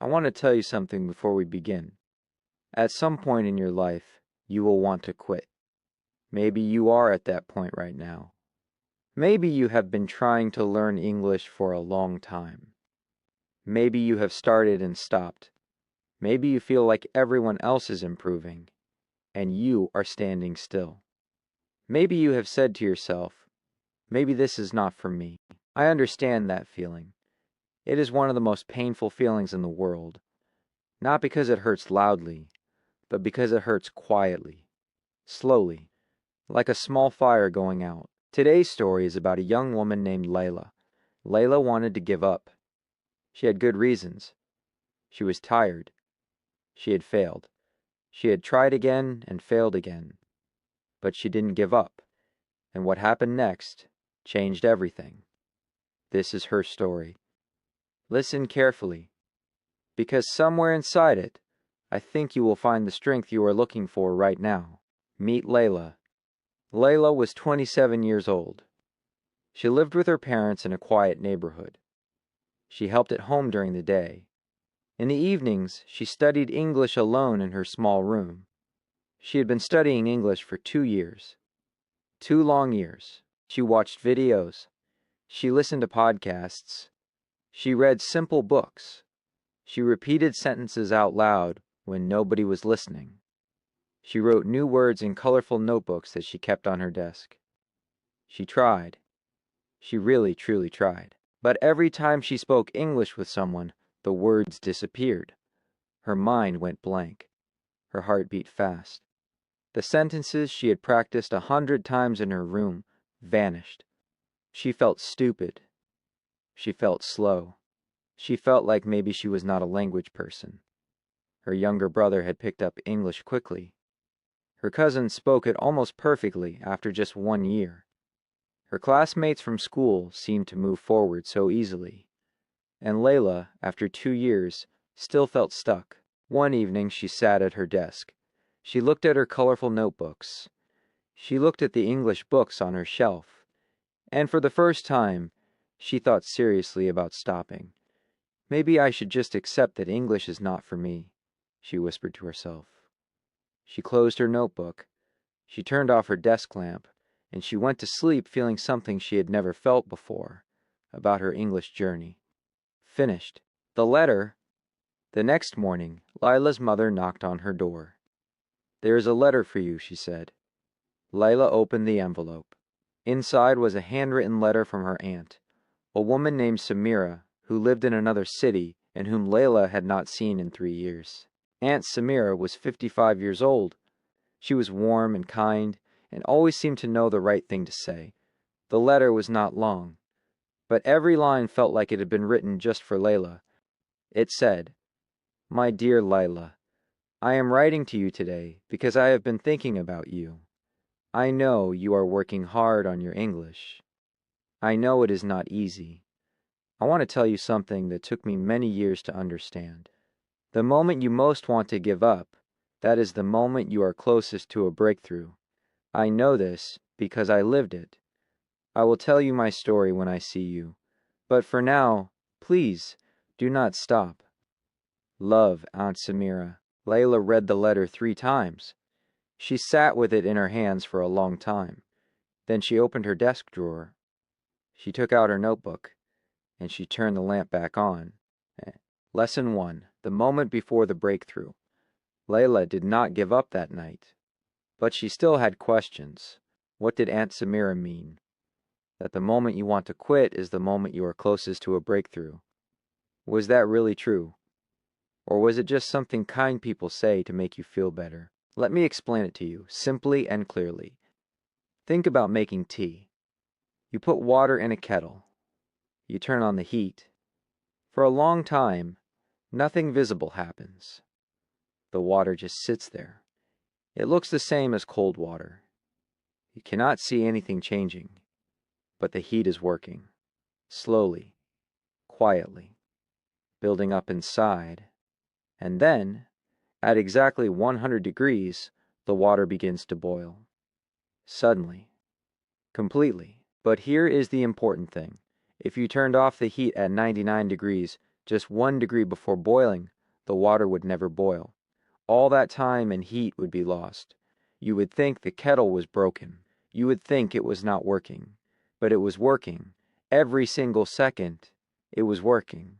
I want to tell you something before we begin. At some point in your life, you will want to quit. Maybe you are at that point right now. Maybe you have been trying to learn English for a long time. Maybe you have started and stopped. Maybe you feel like everyone else is improving, and you are standing still. Maybe you have said to yourself, maybe this is not for me. I understand that feeling. It is one of the most painful feelings in the world, not because it hurts loudly, but because it hurts quietly, slowly, like a small fire going out. Today's story is about a young woman named Leila. Leila wanted to give up. She had good reasons. She was tired. She had failed. She had tried again and failed again. But she didn't give up. And what happened next changed everything. This is her story. Listen carefully, because somewhere inside it, I think you will find the strength you are looking for right now. Meet Leila. Leila was 27 years old. She lived with her parents in a quiet neighborhood. She helped at home during the day. In the evenings, she studied English alone in her small room. She had been studying English for 2 years. 2 long years. She watched videos. She listened to podcasts. She read simple books. She repeated sentences out loud when nobody was listening. She wrote new words in colorful notebooks that she kept on her desk. She tried. She really, truly tried. But every time she spoke English with someone, the words disappeared. Her mind went blank. Her heart beat fast. The sentences she had practiced 100 times in her room vanished. She felt stupid. She felt slow. She felt like maybe she was not a language person. Her younger brother had picked up English quickly. Her cousin spoke it almost perfectly after just 1 year. Her classmates from school seemed to move forward so easily. And Leila, after 2 years, still felt stuck. One evening she sat at her desk. She looked at her colorful notebooks. She looked at the English books on her shelf. And for the first time, she thought seriously about stopping. Maybe I should just accept that English is not for me, she whispered to herself. She closed her notebook. She turned off her desk lamp, and she went to sleep feeling something she had never felt before about her English journey. Finished. The letter. The next morning, Leila's mother knocked on her door. "There is a letter for you," she said. Leila opened the envelope. Inside was a handwritten letter from her aunt, a woman named Samira, who lived in another city and whom Leila had not seen in 3 years. Aunt Samira was 55 years old. She was warm and kind, and always seemed to know the right thing to say. The letter was not long, but every line felt like it had been written just for Leila. It said, "My dear Leila, I am writing to you today because I have been thinking about you. I know you are working hard on your English. I know it is not easy. I want to tell you something that took me many years to understand. The moment you most want to give up, that is the moment you are closest to a breakthrough. I know this because I lived it. I will tell you my story when I see you. But for now, please, do not stop. Love, Aunt Samira." Leila read the letter 3 times. She sat with it in her hands for a long time. Then she opened her desk drawer. She took out her notebook, and she turned the lamp back on. Lesson 1. The moment before the breakthrough. Leila did not give up that night. But she still had questions. What did Aunt Samira mean? That the moment you want to quit is the moment you are closest to a breakthrough. Was that really true? Or was it just something kind people say to make you feel better? Let me explain it to you, simply and clearly. Think about making tea. You put water in a kettle. You turn on the heat. For a long time, nothing visible happens. The water just sits there. It looks the same as cold water. You cannot see anything changing, but the heat is working, slowly, quietly, building up inside, and then, at exactly 100 degrees, the water begins to boil. Suddenly, completely. But here is the important thing. If you turned off the heat at 99 degrees Just 1 degree before boiling, the water would never boil. All that time and heat would be lost. You would think the kettle was broken. You would think it was not working. But it was working. Every single second, it was working.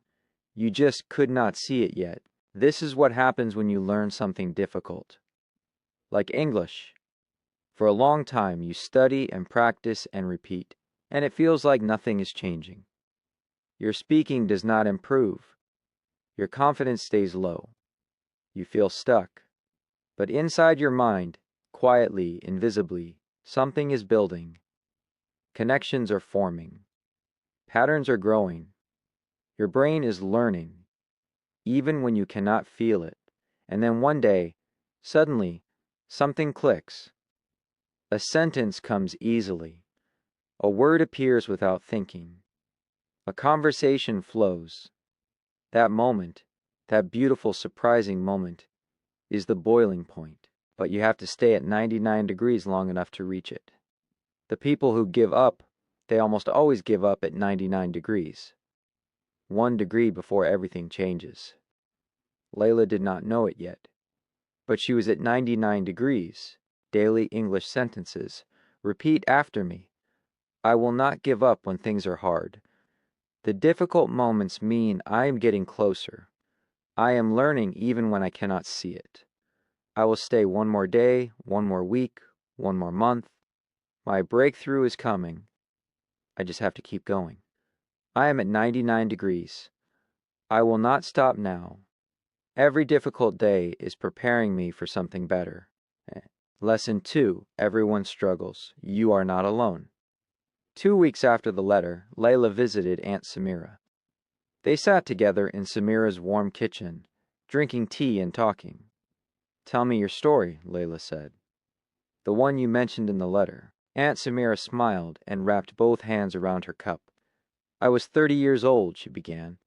You just could not see it yet. This is what happens when you learn something difficult. Like English. For a long time, you study and practice and repeat, and it feels like nothing is changing. Your speaking does not improve. Your confidence stays low. You feel stuck. But inside your mind, quietly, invisibly, something is building. Connections are forming. Patterns are growing. Your brain is learning, even when you cannot feel it. And then one day, suddenly, something clicks. A sentence comes easily. A word appears without thinking. A conversation flows. That moment, that beautiful, surprising moment, is the boiling point. But you have to stay at 99 degrees long enough to reach it. The people who give up, they almost always give up at 99 degrees. 1 degree before everything changes. Leila did not know it yet, but she was at 99 degrees. Daily English sentences. Repeat after me. I will not give up when things are hard. The difficult moments mean I am getting closer. I am learning even when I cannot see it. I will stay 1 more day, 1 more week, 1 more month. My breakthrough is coming. I just have to keep going. I am at 99 degrees. I will not stop now. Every difficult day is preparing me for something better. Lesson 2. Everyone struggles. You are not alone. 2 weeks after the letter, Leila visited Aunt Samira. They sat together in Samira's warm kitchen, drinking tea and talking. Tell me your story, Leila said. The one you mentioned in the letter. Aunt Samira smiled and wrapped both hands around her cup. I was 30 years old, she began.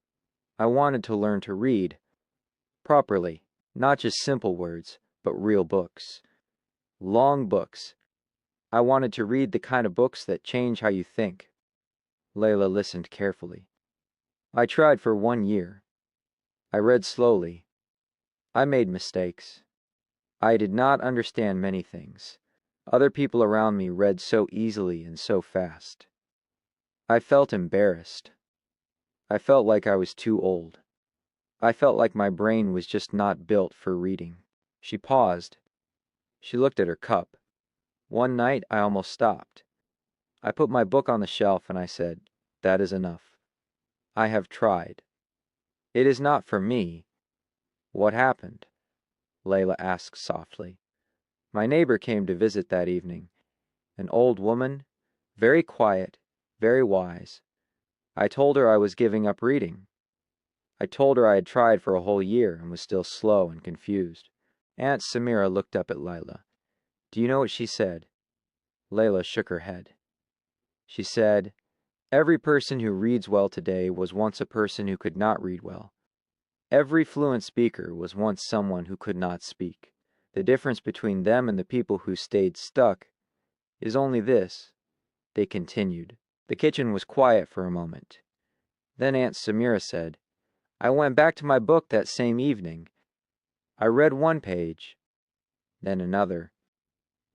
I wanted to learn to read. Properly, not just simple words, but real books. Long books. I wanted to read the kind of books that change how you think. Leila listened carefully. I tried for 1 year. I read slowly. I made mistakes. I did not understand many things. Other people around me read so easily and so fast. I felt embarrassed. I felt like I was too old. I felt like my brain was just not built for reading. She paused. She looked at her cup. One night I almost stopped. I put my book on the shelf and I said, "That is enough. I have tried. It is not for me." What happened? Leila asked softly. My neighbor came to visit that evening. An old woman, very quiet, very wise. I told her I was giving up reading. I told her I had tried for a whole year and was still slow and confused. Aunt Samira looked up at Leila. Do you know what she said? Leila shook her head. She said, "Every person who reads well today was once a person who could not read well. Every fluent speaker was once someone who could not speak. The difference between them and the people who stayed stuck is only this." They continued. The kitchen was quiet for a moment. Then Aunt Samira said, "I went back to my book that same evening. I read 1 page, then another,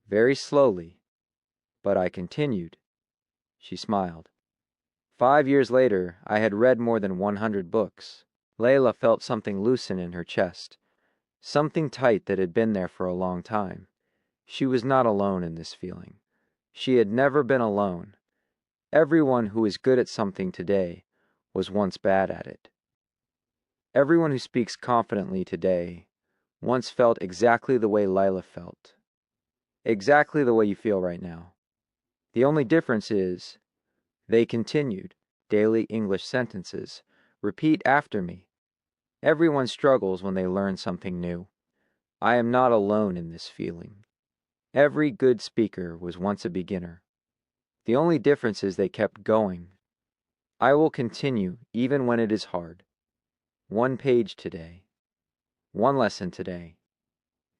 very slowly, but I continued." She smiled. 5 years later, I had read more than 100 books. Leila felt something loosen in her chest, something tight that had been there for a long time. She was not alone in this feeling. She had never been alone. Everyone who is good at something today was once bad at it. Everyone who speaks confidently today once felt exactly the way Leila felt. Exactly the way you feel right now. The only difference is, they continued. Daily English sentences. Repeat after me. Everyone struggles when they learn something new. I am not alone in this feeling. Every good speaker was once a beginner. The only difference is they kept going. I will continue even when it is hard. 1 page today. 1 lesson today.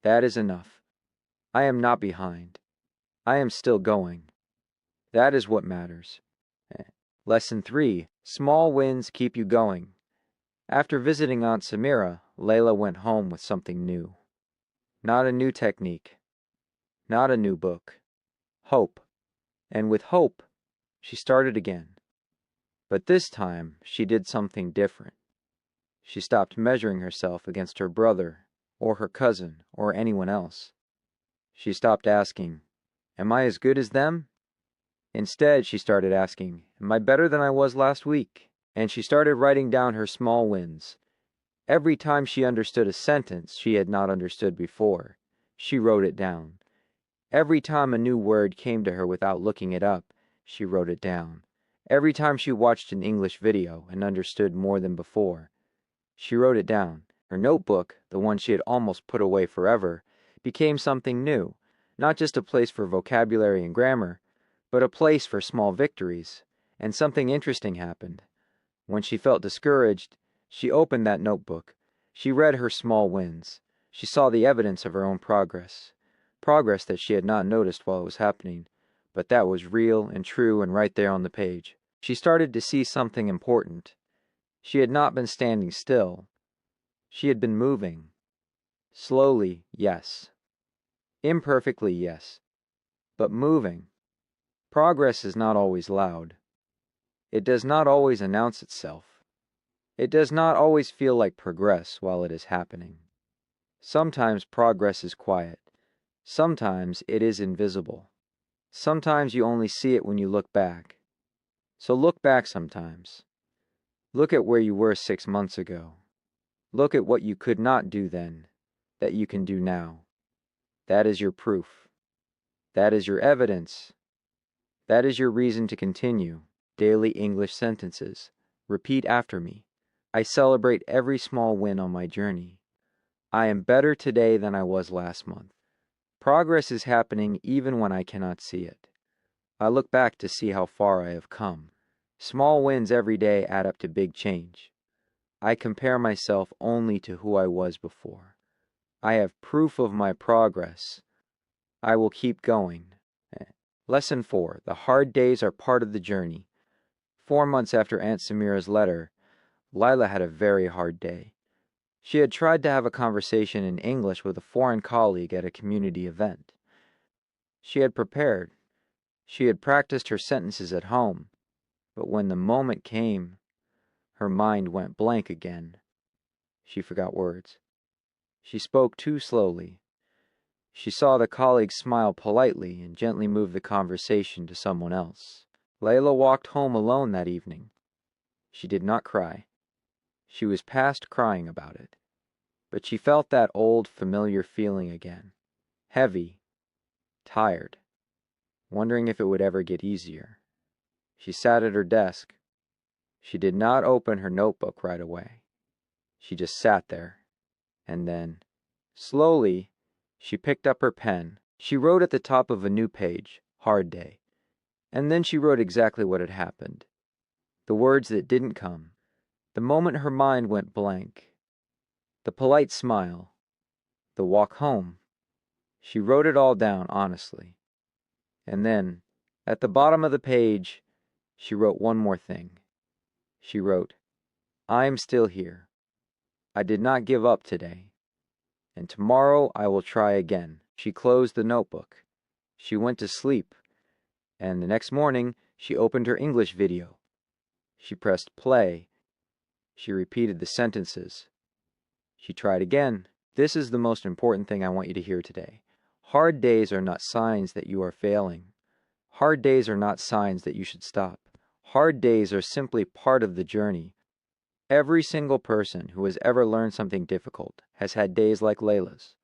That is enough. I am not behind. I am still going. That is what matters. Lesson 3. Small wins keep you going. After visiting Aunt Samira, Leila went home with something new. Not a new technique, not a new book. Hope. And with hope, she started again. But this time, she did something different. She stopped measuring herself against her brother, or her cousin, or anyone else. She stopped asking, "Am I as good as them?" Instead, she started asking, "Am I better than I was last week?" And she started writing down her small wins. Every time she understood a sentence she had not understood before, she wrote it down. Every time a new word came to her without looking it up, she wrote it down. Every time she watched an English video and understood more than before, she wrote it down. Her notebook, the one she had almost put away forever, became something new, not just a place for vocabulary and grammar, but a place for small victories. And something interesting happened. When she felt discouraged, she opened that notebook. She read her small wins. She saw the evidence of her own progress. Progress that she had not noticed while it was happening, but that was real and true and right there on the page. She started to see something important. She had not been standing still. She had been moving. Slowly, yes. Imperfectly, yes. But moving. Progress is not always loud. It does not always announce itself. It does not always feel like progress while it is happening. Sometimes progress is quiet. Sometimes it is invisible. Sometimes you only see it when you look back. So look back sometimes. Look at where you were 6 months ago. Look at what you could not do then, that you can do now. That is your proof. That is your evidence. That is your reason to continue. Daily English sentences. Repeat after me. I celebrate every small win on my journey. I am better today than I was last month. Progress is happening even when I cannot see it. I look back to see how far I have come. Small wins every day add up to big change. I compare myself only to who I was before. I have proof of my progress. I will keep going. Lesson 4. The hard days are part of the journey. 4 months after Aunt Samira's letter, Leila had a very hard day. She had tried to have a conversation in English with a foreign colleague at a community event. She had prepared. She had practiced her sentences at home. But when the moment came, her mind went blank again. She forgot words. She spoke too slowly. She saw the colleague smile politely and gently move the conversation to someone else. Leila walked home alone that evening. She did not cry. She was past crying about it. But she felt that old familiar feeling again. Heavy, tired, wondering if it would ever get easier. She sat at her desk. She did not open her notebook right away. She just sat there. And then, slowly, she picked up her pen. She wrote at the top of a new page, "Hard day." And then she wrote exactly what had happened. The words that didn't come. The moment her mind went blank. The polite smile. The walk home. She wrote it all down honestly. And then, at the bottom of the page, she wrote one more thing. She wrote, "I am still here. I did not give up today. And tomorrow I will try again." She closed the notebook. She went to sleep. And the next morning, she opened her English video. She pressed play. She repeated the sentences. She tried again. This is the most important thing I want you to hear today. Hard days are not signs that you are failing. Hard days are not signs that you should stop. Hard days are simply part of the journey. Every single person who has ever learned something difficult has had days like Leila's.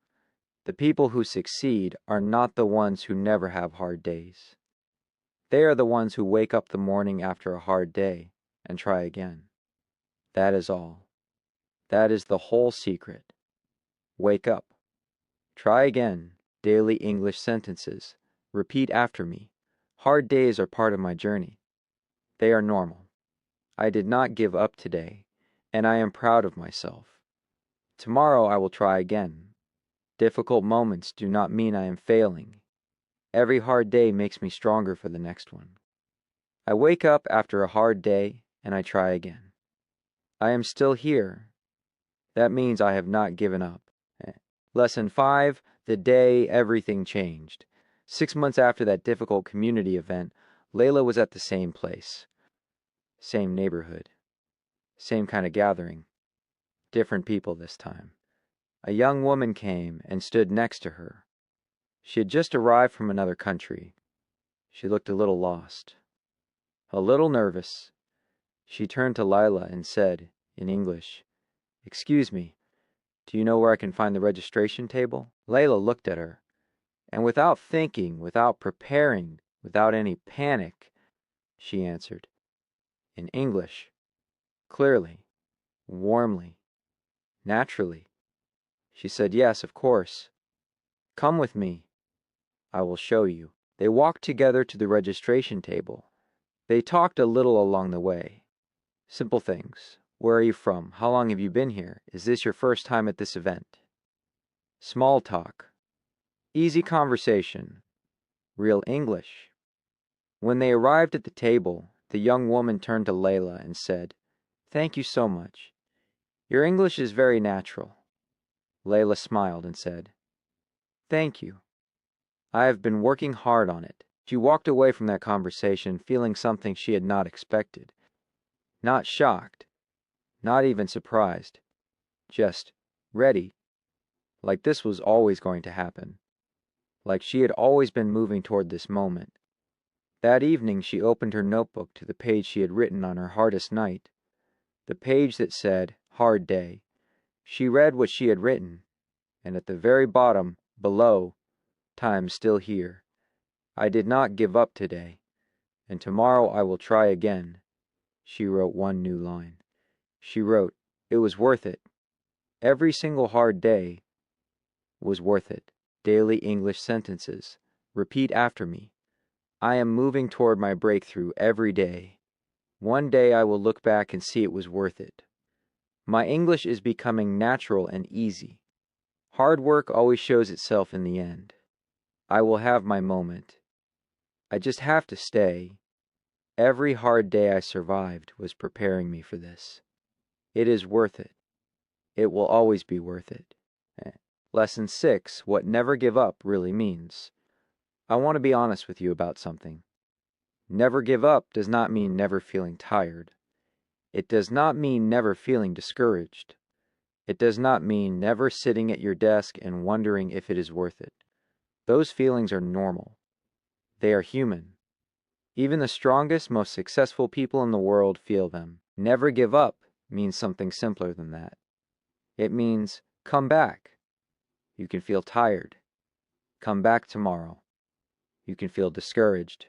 The people who succeed are not the ones who never have hard days. They are the ones who wake up the morning after a hard day and try again. That is all. That is the whole secret. Wake up. Try again. Daily English sentences. Repeat after me. Hard days are part of my journey. They are normal. I did not give up today, and I am proud of myself. Tomorrow I will try again. Difficult moments do not mean I am failing. Every hard day makes me stronger for the next one. I wake up after a hard day and I try again. I am still here. That means I have not given up. Lesson 5, the day everything changed. 6 months after that difficult community event, Leila was at the same place. Same neighborhood. Same kind of gathering. Different people this time. A young woman came and stood next to her. She had just arrived from another country. She looked a little lost. A little nervous. She turned to Leila and said, in English, "Excuse me, do you know where I can find the registration table?" Leila looked at her, and without thinking, without preparing, without any panic, she answered, in English, clearly, warmly, naturally. She said, "Yes, of course. Come with me. I will show you." They walked together to the registration table. They talked a little along the way. Simple things. Where are you from? How long have you been here? Is this your first time at this event? Small talk. Easy conversation. Real English. When they arrived at the table, the young woman turned to Leila and said, "Thank you so much. Your English is very natural." Leila smiled and said, "Thank you. I have been working hard on it." She walked away from that conversation feeling something she had not expected. Not shocked, not even surprised, just ready, like this was always going to happen, like she had always been moving toward this moment. That evening she opened her notebook to the page she had written on her hardest night, the page that said, "Hard Day." She read what she had written, and at the very bottom, below, "Time still here. I did not give up today, and tomorrow I will try again." She wrote one new line. She wrote, "It was worth it. Every single hard day was worth it." Daily English sentences. Repeat after me. I am moving toward my breakthrough every day. One day I will look back and see it was worth it. My English is becoming natural and easy. Hard work always shows itself in the end. I will have my moment. I just have to stay. Every hard day I survived was preparing me for this. It is worth it. It will always be worth it. Lesson 6, what never give up really means. I want to be honest with you about something. Never give up does not mean never feeling tired. It does not mean never feeling discouraged. It does not mean never sitting at your desk and wondering if it is worth it. Those feelings are normal. They are human. Even the strongest, most successful people in the world feel them. Never give up means something simpler than that. It means come back. You can feel tired. Come back tomorrow. You can feel discouraged.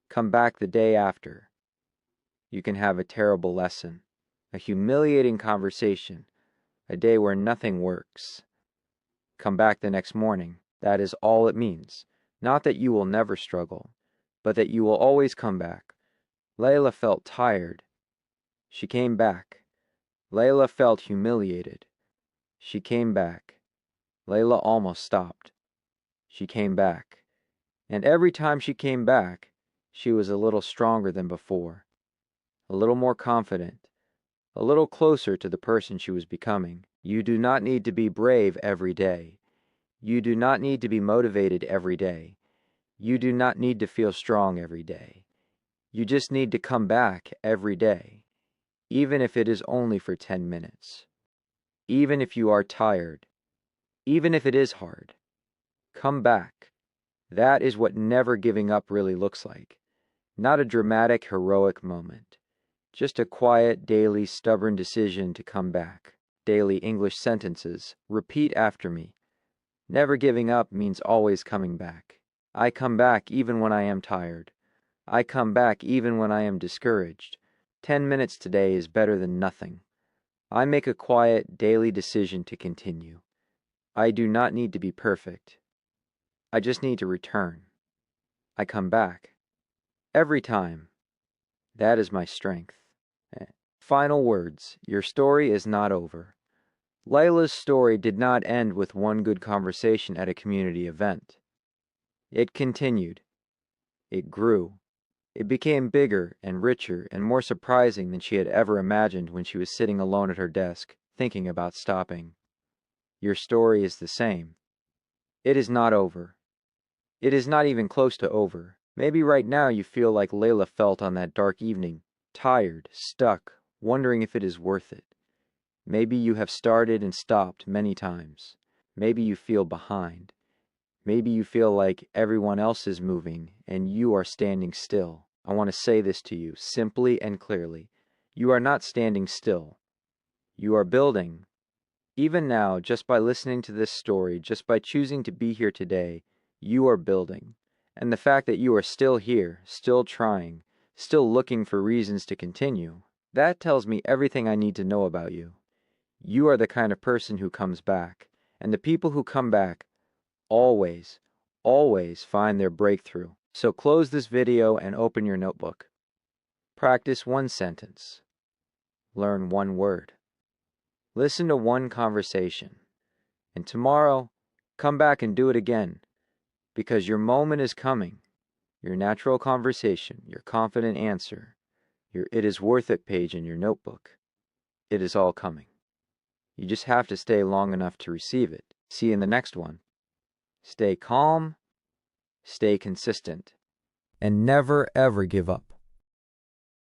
Come back the day after. You can have a terrible lesson, a humiliating conversation, a day where nothing works. Come back the next morning. That is all it means. Not that you will never struggle, but that you will always come back. Leila felt tired. She came back. Leila felt humiliated. She came back. Leila almost stopped. She came back. And every time she came back, she was a little stronger than before, a little more confident, a little closer to the person she was becoming. You do not need to be brave every day. You do not need to be motivated every day. You do not need to feel strong every day. You just need to come back every day, even if it is only for 10 minutes. Even if you are tired, even if it is hard. Come back. That is what never giving up really looks like. Not a dramatic, heroic moment. Just a quiet, daily, stubborn decision to come back. Daily English sentences. Repeat after me. Never giving up means always coming back. I come back even when I am tired. I come back even when I am discouraged. 10 minutes today is better than nothing. I make a quiet, daily decision to continue. I do not need to be perfect. I just need to return. I come back. Every time. That is my strength. Final words. Your story is not over. Leila's story did not end with one good conversation at a community event. It continued. It grew. It became bigger and richer and more surprising than she had ever imagined when she was sitting alone at her desk, thinking about stopping. Your story is the same. It is not over. It is not even close to over. Maybe right now you feel like Leila felt on that dark evening, tired, stuck, wondering if it is worth it. Maybe you have started and stopped many times. Maybe you feel behind. Maybe you feel like everyone else is moving and you are standing still. I want to say this to you simply and clearly. You are not standing still. You are building. Even now, just by listening to this story, just by choosing to be here today, you are building. And the fact that you are still here, still trying, still looking for reasons to continue, that tells me everything I need to know about you. You are the kind of person who comes back, and the people who come back always, always find their breakthrough. So close this video and open your notebook. Practice one sentence. Learn one word. Listen to one conversation. And tomorrow, come back and do it again. Because your moment is coming. Your natural conversation, your confident answer, your "it is worth it" page in your notebook. It is all coming. You just have to stay long enough to receive it. See you in the next one. Stay calm, stay consistent, and never ever give up.